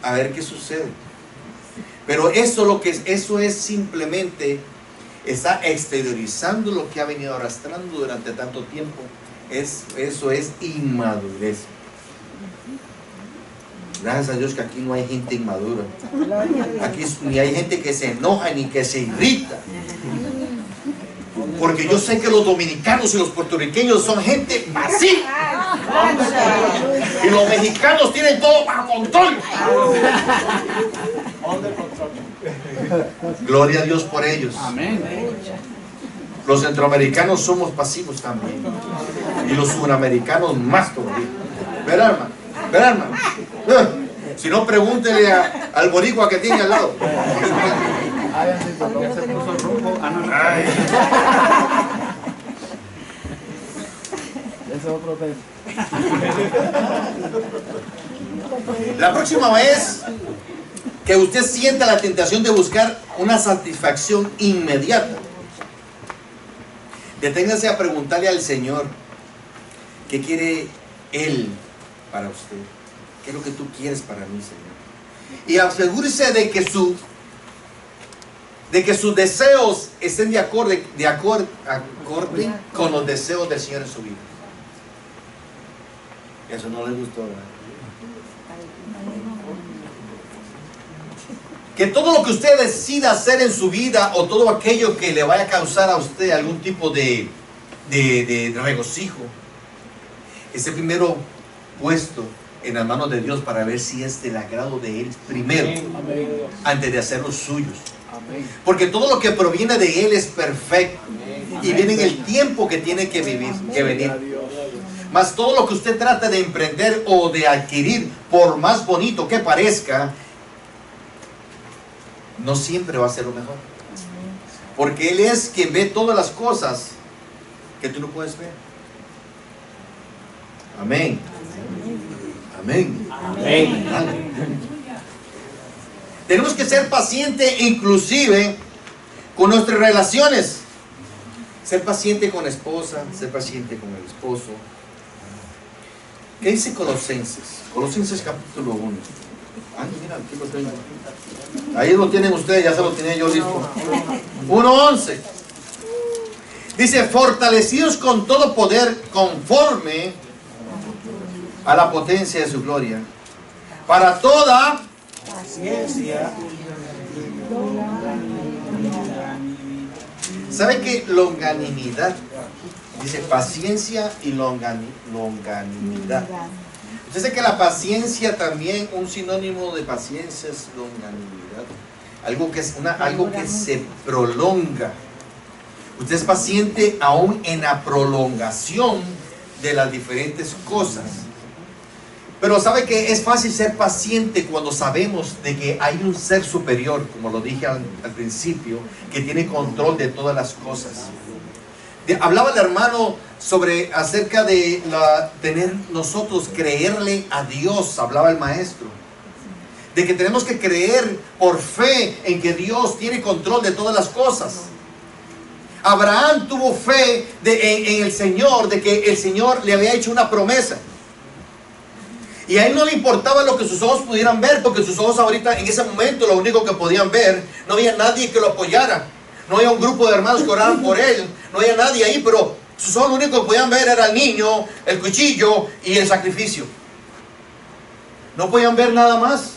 A ver qué sucede. Pero eso es simplemente está exteriorizando lo que ha venido arrastrando durante tanto tiempo. Eso es inmadurez. Gracias a Dios que aquí no hay gente inmadura. Aquí ni hay gente que se enoja ni que se irrita. Porque yo sé que los dominicanos y los puertorriqueños son gente así. Y los mexicanos tienen todo bajo control. Gloria a Dios por ellos. Amén. Los centroamericanos somos pasivos también. Y los suramericanos más todavía. Verá, hermano. Si no, pregúntele al boricua que tiene al lado. Ya se puso rojo. Ay. Ese es otro tema. La próxima vez que usted sienta la tentación de buscar una satisfacción inmediata, deténgase a preguntarle al Señor qué quiere Él para usted. ¿Qué es lo que tú quieres para mí, Señor? Y asegúrese de que sus deseos estén de acorde con los deseos del Señor en su vida. Eso no le gustó, ¿verdad? Que todo lo que usted decida hacer en su vida o todo aquello que le vaya a causar a usted algún tipo de regocijo, ese primero puesto en las manos de Dios para ver si es del agrado de Él primero, antes de hacer los suyos. Porque todo lo que proviene de Él es perfecto y viene en el tiempo que tiene que venir. Mas todo lo que usted trata de emprender o de adquirir, por más bonito que parezca, no siempre va a ser lo mejor. Porque Él es quien ve todas las cosas que tú no puedes ver. Amén. Amén. Amén. Amén. Tenemos que ser pacientes inclusive con nuestras relaciones. Ser paciente con la esposa, ser paciente con el esposo. ¿Qué dice Colosenses? Colosenses capítulo 1. Ay, mira, aquí lo tengo. Ahí lo tienen ustedes, ya se lo tenía yo listo. 1:11. Dice, fortalecidos con todo poder conforme a la potencia de su gloria, para toda Paciencia. ¿Sabe qué? Longanimidad. Dice paciencia y longanimidad. Usted sabe que la paciencia también, un sinónimo de paciencia es longanimidad. Algo que se prolonga. Usted es paciente aún en la prolongación de las diferentes cosas. Pero sabe que es fácil ser paciente cuando sabemos de que hay un ser superior, como lo dije al principio, que tiene control de todas las cosas. Hablaba el hermano acerca de tener nosotros creerle a Dios, hablaba el maestro, de que tenemos que creer por fe en que Dios tiene control de todas las cosas. Abraham tuvo fe en el Señor, de que el Señor le había hecho una promesa. Y a él no le importaba lo que sus ojos pudieran ver, porque sus ojos ahorita, en ese momento, lo único que podían ver, no había nadie que lo apoyara. No había un grupo de hermanos que oraran por él, no había nadie ahí, pero sus ojos lo único que podían ver era el niño, el cuchillo y el sacrificio. No podían ver nada más.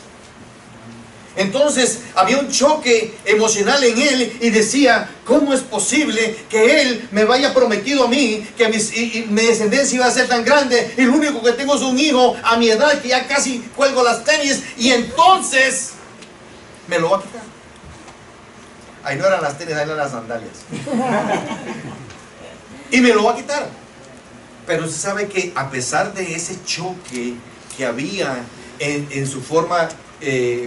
Entonces había un choque emocional en él y decía, ¿cómo es posible que él me vaya prometido a mí, que mi descendencia iba a ser tan grande y lo único que tengo es un hijo a mi edad que ya casi cuelgo las tenis y entonces me lo va a quitar? Ahí no eran las tenis, ahí eran las sandalias. Y me lo va a quitar. Pero se sabe que a pesar de ese choque que había en su forma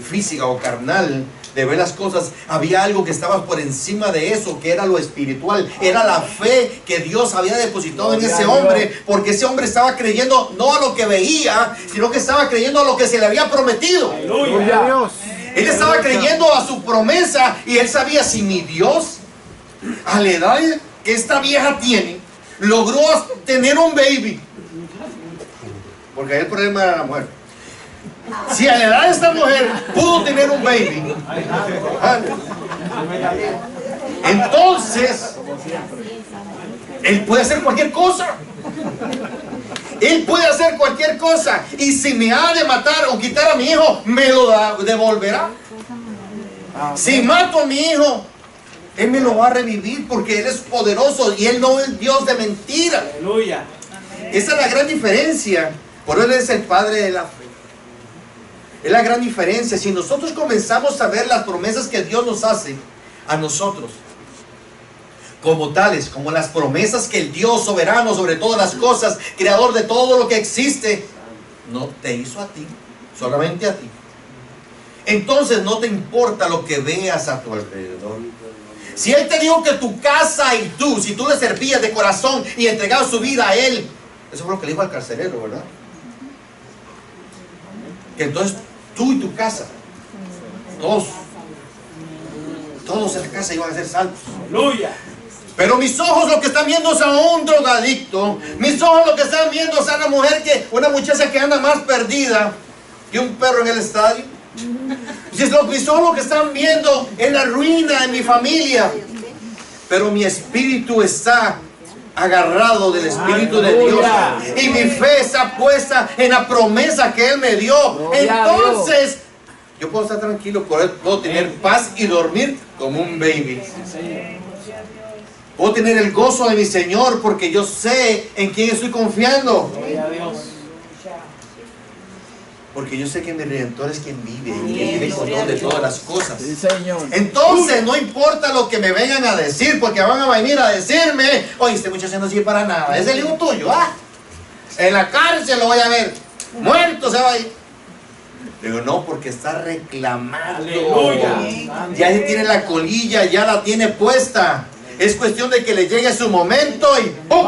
física o carnal de ver las cosas, había algo que estaba por encima de eso, que era lo espiritual, era la fe que Dios había depositado en ese hombre, porque ese hombre estaba creyendo no a lo que veía, sino que estaba creyendo a lo que se le había prometido. Aleluya. Dios. Él estaba creyendo a su promesa y él sabía, si mi Dios, a la edad que esta vieja tiene, logró tener un baby, porque ahí el problema era la mujer. Si a la edad de esta mujer pudo tener un baby, entonces él puede hacer cualquier cosa. Él puede hacer cualquier cosa. Y si me ha de matar o quitar a mi hijo, me lo devolverá. Si mato a mi hijo, Él me lo va a revivir, porque Él es poderoso y Él no es Dios de mentira. Aleluya. Esa es la gran diferencia. Por Él es el Padre de la fe. Es la gran diferencia. Si nosotros comenzamos a ver las promesas que Dios nos hace a nosotros como tales, como las promesas que el Dios soberano sobre todas las cosas, creador de todo lo que existe, no te hizo a ti, solamente a ti. Entonces no te importa lo que veas a tu alrededor. Si Él te dijo que tu casa y tú, si tú le servías de corazón y entregabas su vida a Él, eso fue lo que le dijo al carcelero, ¿verdad? Que entonces tú y tu casa, todos en la casa iban a ser salvos. Aleluya. Pero mis ojos lo que están viendo es a un drogadicto. Mis ojos lo que están viendo es a una muchacha que anda más perdida que un perro en el estadio. Mis ojos lo que están viendo es la ruina en mi familia. Pero mi espíritu está agarrado del Espíritu de Dios. Y mi fe está puesta en la promesa que Él me dio. Entonces yo puedo estar tranquilo, puedo tener paz y dormir como un baby. Puedo tener el gozo de mi Señor porque yo sé en quién estoy confiando. Gloria a Dios. Porque yo sé que mi Redentor es quien vive y quien tiene control de todas las cosas. Sí, Señor. Entonces no importa lo que me vengan a decir, porque van a venir a decirme, oye, este muchacho no sirve para nada, es el hijo tuyo, ¿ah? En la cárcel lo voy a ver, muerto se va a ir. Digo, no, porque está reclamando. Aleluya. Ya tiene la colilla, ya la tiene puesta. Es cuestión de que le llegue su momento y ¡pum!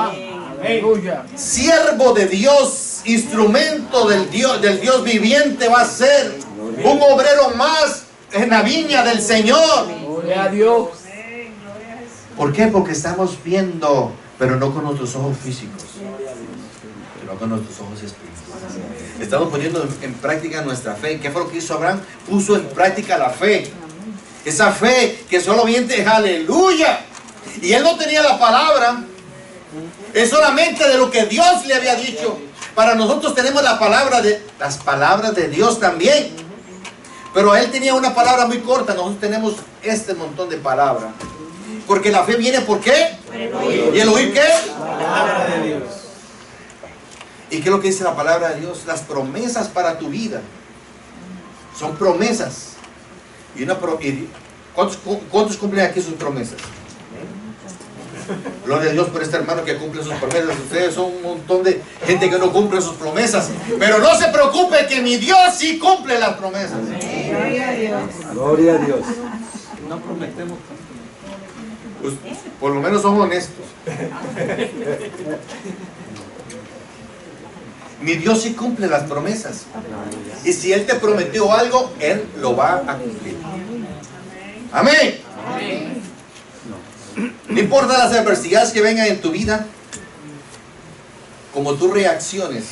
Aleluya. Siervo de Dios, instrumento del Dios viviente va a ser. Un obrero más en la viña del Señor. Gloria a Dios. ¿Por qué? Porque estamos viendo, pero no con nuestros ojos físicos, sino con nuestros ojos espirituales. Estamos poniendo en práctica nuestra fe. ¿Qué fue lo que hizo Abraham? Puso en práctica la fe. Esa fe que solo viene aleluya. Y él no tenía la palabra. Es solamente de lo que Dios le había dicho. Para nosotros tenemos las palabras de Dios también. Pero él tenía una palabra muy corta. Nosotros tenemos este montón de palabras. Porque la fe viene ¿por qué? ¿Y el oír qué? Palabra de Dios. ¿Y qué es lo que dice la palabra de Dios? Las promesas para tu vida son promesas. ¿Cuántos cumplen aquí sus promesas? Gloria a Dios por este hermano que cumple sus promesas. Ustedes son un montón de gente que no cumple sus promesas. Pero no se preocupe que mi Dios sí cumple las promesas. Gloria a Dios. Gloria a Dios. No prometemos. Pues, por lo menos somos honestos. Mi Dios sí cumple las promesas. Y si Él te prometió algo, Él lo va a cumplir. Amén. No importa las adversidades que vengan en tu vida, como tú reacciones,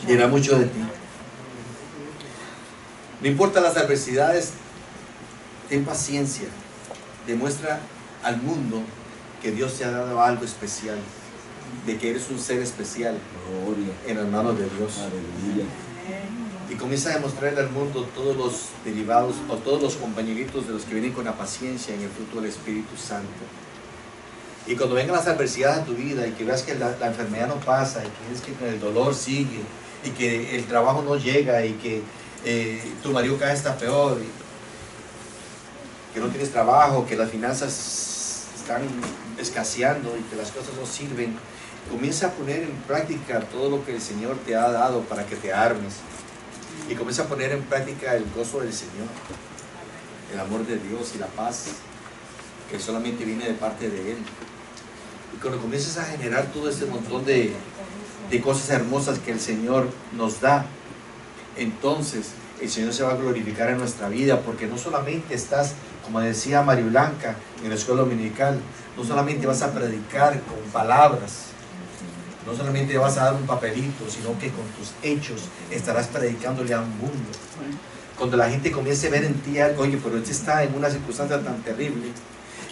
dirá mucho de ti. No importa las adversidades, ten paciencia. Demuestra al mundo que Dios te ha dado algo especial, de que eres un ser especial en las manos de Dios. Y comienza a demostrarle al mundo todos los derivados o todos los compañeritos de los que vienen con la paciencia en el fruto del Espíritu Santo. Y cuando vengan las adversidades a tu vida y que veas que la enfermedad no pasa y que ves que el dolor sigue y que el trabajo no llega y que tu marido cada vez está peor y que no tienes trabajo, que las finanzas están escaseando y que las cosas no sirven, comienza a poner en práctica todo lo que el Señor te ha dado para que te armes. Y comienza a poner en práctica el gozo del Señor, el amor de Dios y la paz que solamente viene de parte de Él. Y cuando comiences a generar todo este montón de cosas hermosas que el Señor nos da, entonces el Señor se va a glorificar en nuestra vida, porque no solamente estás, como decía María Blanca en la escuela dominical, no solamente vas a predicar con palabras, no solamente vas a dar un papelito, sino que con tus hechos estarás predicándole a un mundo. Cuando la gente comience a ver en ti algo, oye, pero este está en una circunstancia tan terrible,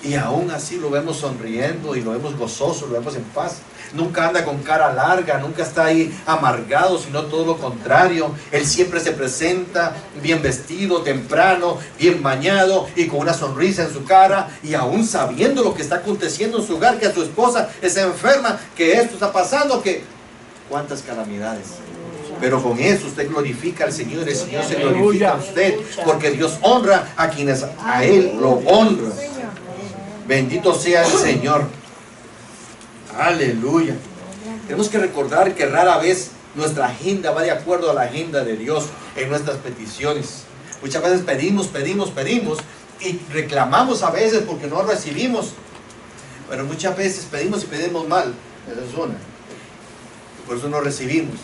y aún así lo vemos sonriendo y lo vemos gozoso, lo vemos en paz. Nunca anda con cara larga, nunca está ahí amargado, sino todo lo contrario. Él siempre se presenta bien vestido, temprano, bien bañado y con una sonrisa en su cara, y aún sabiendo lo que está aconteciendo en su hogar, que a su esposa está enferma, que esto está pasando, que cuántas calamidades. Pero con eso usted glorifica al Señor, el Señor se glorifica a usted, porque Dios honra a quienes a Él lo honran. Bendito sea el Señor. Aleluya. Tenemos que recordar que rara vez nuestra agenda va de acuerdo a la agenda de Dios en nuestras peticiones. Muchas veces pedimos y reclamamos a veces porque no recibimos. Pero muchas veces pedimos y pedimos mal. Esa es una. Por eso no recibimos.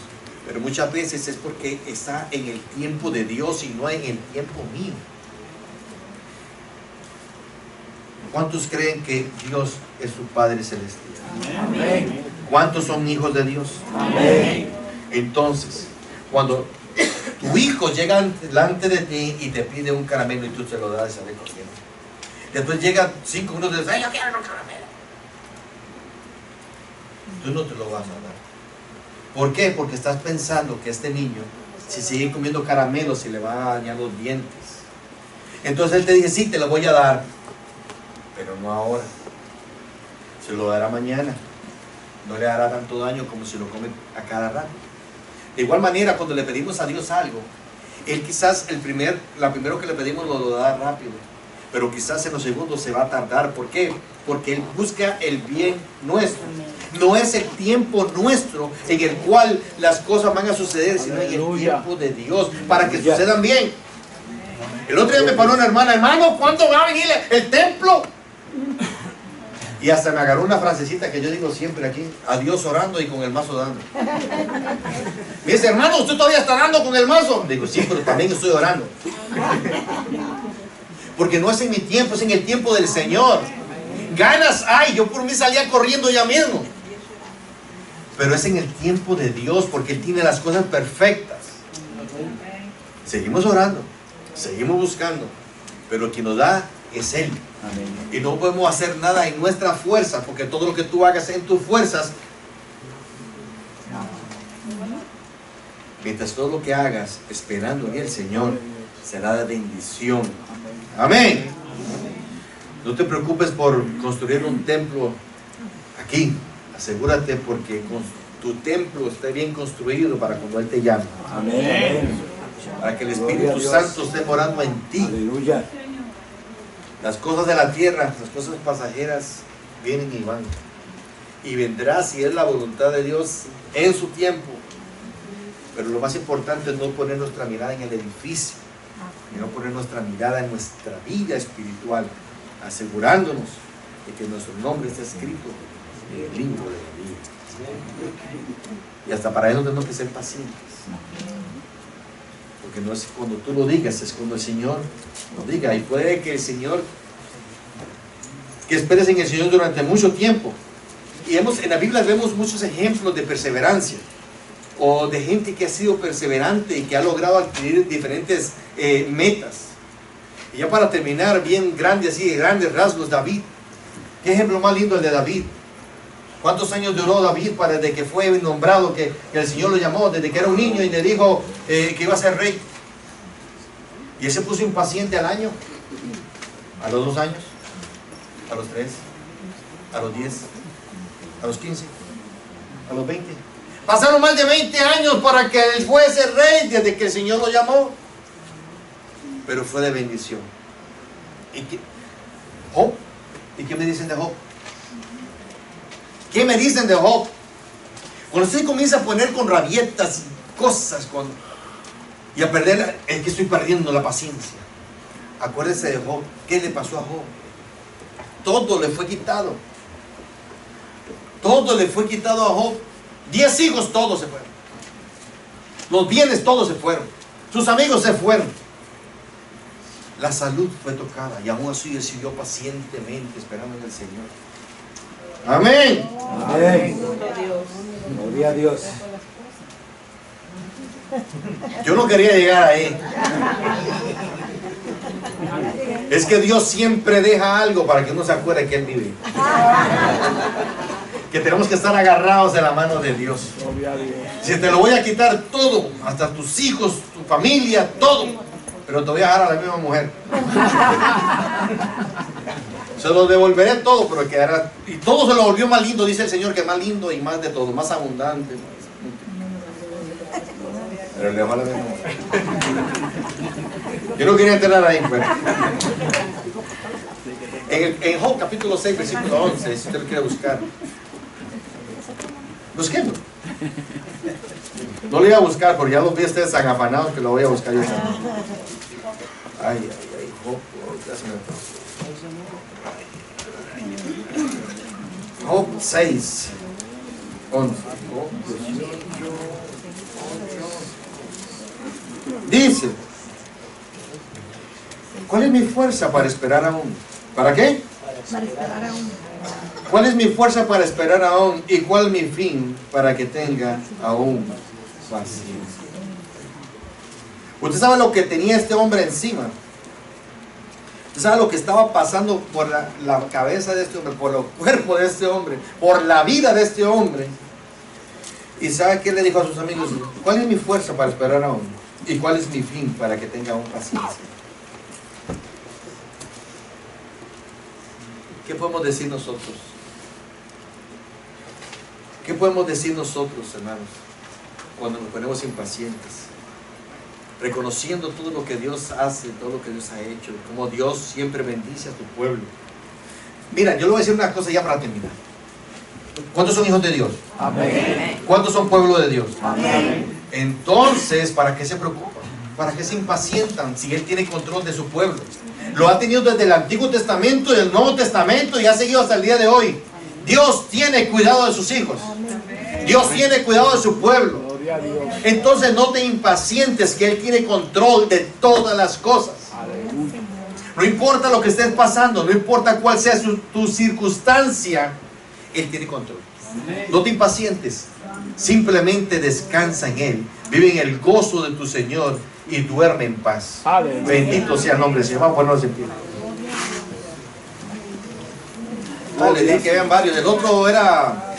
Pero muchas veces es porque está en el tiempo de Dios y no en el tiempo mío. ¿Cuántos creen que Dios es su Padre Celestial? Amén. ¿Cuántos son hijos de Dios? Amén. Entonces, cuando tu hijo llega delante de ti y te pide un caramelo y tú te lo das y sale corriendo. Después llega 5 minutos y dices, ¡ay, yo quiero un caramelo! Tú no te lo vas a dar. ¿Por qué? Porque estás pensando que este niño, si sigue comiendo caramelos, se le va a dañar los dientes. Entonces él te dice, sí, te lo voy a dar, pero no ahora. se lo dará mañana. No le hará tanto daño como si lo come a cada rato. De igual manera, cuando le pedimos a Dios algo, Él quizás la primero que le pedimos lo da rápido, pero quizás en los segundos se va a tardar. ¿Por qué? Porque Él busca el bien nuestro. No es el tiempo nuestro en el cual las cosas van a suceder, sino en el tiempo de Dios, para que sucedan bien. El otro día me paró una hermana: hermano, ¿cuándo va a venir el templo? Y hasta me agarró una frasecita que yo digo siempre aquí: a Dios orando y con el mazo dando. Me dice: hermano, ¿usted todavía está dando con el mazo? Digo: sí, pero también estoy orando. Porque no es en mi tiempo, es en el tiempo del Señor. Ganas hay, yo por mí salía corriendo ya mismo. Pero es en el tiempo de Dios, porque Él tiene las cosas perfectas. Seguimos orando, seguimos buscando, pero quien nos da es Él. Amén. Y no podemos hacer nada en nuestra fuerza, porque todo lo que tú hagas en tus fuerzas, mientras todo lo que hagas esperando en el Señor, será de bendición. Amén. No te preocupes por construir un templo aquí. Asegúrate porque tu templo esté bien construido para cuando Él te llame. Amén. Para que el Gloria a Espíritu Dios. Santo esté morando en ti. Aleluya. Las cosas de la tierra, las cosas pasajeras vienen y van. Y vendrá, si es la voluntad de Dios, en su tiempo. Pero lo más importante es no poner nuestra mirada en el edificio, sino poner nuestra mirada en nuestra vida espiritual, asegurándonos de que nuestro nombre está escrito en el libro de la vida. Y hasta para eso tenemos que ser pacientes. Porque no es cuando tú lo digas, es cuando el Señor lo diga. Y puede que el Señor, que esperes en el Señor durante mucho tiempo. Y en la Biblia vemos muchos ejemplos de perseverancia, o de gente que ha sido perseverante y que ha logrado adquirir diferentes metas. Y ya para terminar, bien grande, así de grandes rasgos, David. ¿Qué ejemplo más lindo el de David? ¿Cuántos años duró David desde que fue nombrado, que el Señor lo llamó, desde que era un niño y le dijo que iba a ser rey? Y él se puso impaciente al año, a los 2 años, a los 3, a los 10, a los 15, a los 20. Pasaron más de 20 años para que él fuese rey desde que el Señor lo llamó. Pero fue de bendición. Job. ¿Y qué me dicen de Job? ¿Qué me dicen de Job? Cuando usted comienza a poner con rabietas y cosas y a perder, es que estoy perdiendo la paciencia. Acuérdese de Job. ¿Qué le pasó a Job? Todo le fue quitado. Todo le fue quitado a Job. 10 hijos, todos se fueron. Los bienes, todos se fueron. Sus amigos se fueron. La salud fue tocada y aún así él siguió pacientemente esperando en el Señor. Amén. Amén. Gloria a Dios. Yo no quería llegar ahí. Es que Dios siempre deja algo para que uno se acuerde que Él vive. Que tenemos que estar agarrados de la mano de Dios. Gloria a Dios. Si te lo voy a quitar todo, hasta tus hijos, tu familia, todo, pero te voy a dejar a la misma mujer. Se lo devolveré todo, pero quedará. Y todo se lo volvió más lindo, dice el Señor, que más lindo y más de todo, más abundante. Pero le dejó a la misma mujer. Yo no quería entrar ahí, pero. En Job capítulo 6, versículo 11, si usted lo quiere buscar. Busquémoslo. No lo iba a buscar, porque ya los vi ustedes tan afanados que lo voy a buscar yo también. Ay, Job, ya se me fue. Job 6, 11. Dice: ¿cuál es mi fuerza para esperar aún? ¿Para qué? Para esperar aún. ¿Cuál es mi fuerza para esperar aún? ¿Y cuál mi fin para que tenga aún paciencia? Usted sabe lo que tenía este hombre encima. Usted sabe lo que estaba pasando por la cabeza de este hombre, por el cuerpo de este hombre, por la vida de este hombre. ¿Y sabe qué le dijo a sus amigos? ¿Cuál es mi fuerza para esperar aún? ¿Y cuál es mi fin para que tenga aún paciencia? ¿Qué podemos decir nosotros? ¿Qué podemos decir nosotros, hermanos, cuando nos ponemos impacientes? Reconociendo todo lo que Dios hace, todo lo que Dios ha hecho, como Dios siempre bendice a tu pueblo. Mira, yo le voy a decir una cosa ya para terminar. ¿Cuántos son hijos de Dios? Amén. ¿Cuántos son pueblo de Dios? Amén. Entonces, ¿para qué se preocupan? ¿Para qué se impacientan si Él tiene control de su pueblo? Lo ha tenido desde el Antiguo Testamento y el Nuevo Testamento y ha seguido hasta el día de hoy. Dios tiene cuidado de sus hijos. Dios tiene cuidado de su pueblo. Gloria a Dios. Entonces no te impacientes, que Él tiene control de todas las cosas. Aleluya. No importa lo que estés pasando, no importa cuál sea tu circunstancia, Él tiene control. No te impacientes, simplemente descansa en Él, vive en el gozo de tu Señor y duerme en paz. Aleluya. Bendito sea el nombre del Señor. Vamos a ponernos en pie. Oh, le dije que habían varios. El otro era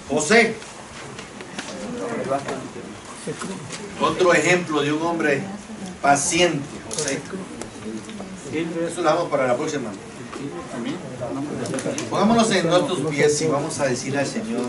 José. Otro ejemplo de un hombre paciente, José. Eso lo dejamos para la próxima. Pongámonos en nuestros pies y vamos a decirle al Señor: